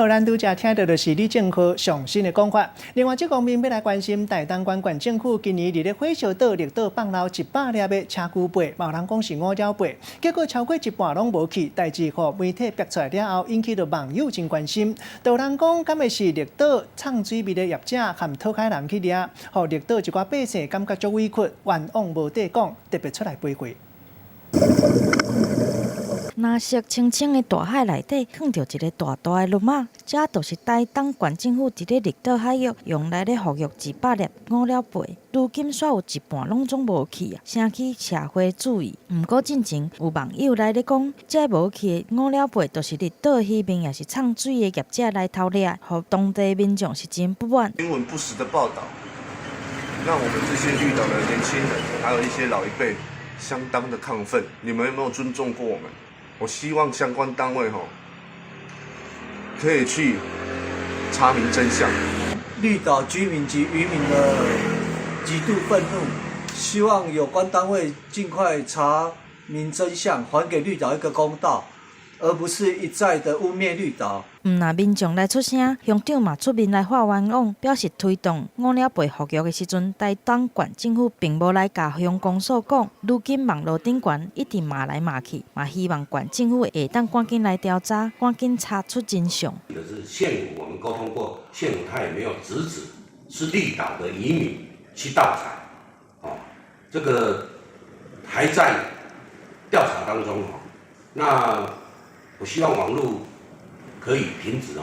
好，咱拄则听到就是李正浩上新的讲法。另外，这方面要来关心大东县县政府今年伫咧火烧岛绿岛放流100粒的车具贝，有人讲是五鸟贝，结果超过一半拢无去，代志互媒体爆出来了后，引起了网友真关心。有人讲，敢会是绿岛唱水味的业者和讨海人去掠，互绿岛一寡百姓感觉足委屈，冤枉无地讲，特别出来陪会。蓝色清清的大海内底，放着一个大大的绿马，这就是台东县政府伫咧绿岛海域用来咧服育200粒五鸟贝，如今煞有一半拢总无去啊，引起社会注意。毋过进前有网友来咧讲，这无去的五鸟贝，就是绿岛渔民也是唱水的业者来偷掠，互当地民众是真不满。新闻不实的报道，让我们这些绿岛的年轻人，还有一些老一辈，相当的亢奋。你们有没有尊重过我们？我希望相关单位可以去查明真相。绿岛居民及渔民的极度愤怒，希望有关单位尽快查明真相，还给绿岛一个公道，而不是一再的污蔑绿岛。那民众来出声，乡长嘛出面来发冤枉，表示推动五鸟贝服育的时阵，台东县政府并无来甲乡公所讲。如今网络顶悬一直骂来骂去，嘛希望县政府会当赶紧来调查，赶紧查出真相。是县府我们沟通过，县府他也没有直指是绿岛的渔民去盗采，这个还在调查当中那我希望网络可以停止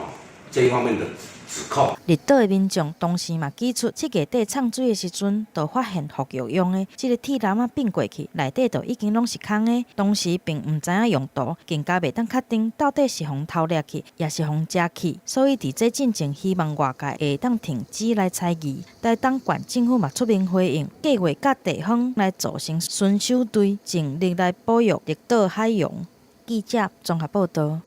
这一方面的指控。绿岛的民众当时嘛指出，7月底唱水的时阵，就发现服育用的这个铁篮并过去，内底就已经拢是空的。当时并唔知影用途，更加袂当确定到底是互偷掠去，也是互食去。所以伫这进程，希望外界会当停止来猜疑。台东县政府嘛出面回应，计划甲地方来组成巡守队，尽力来保育绿岛海洋。记者综合报道。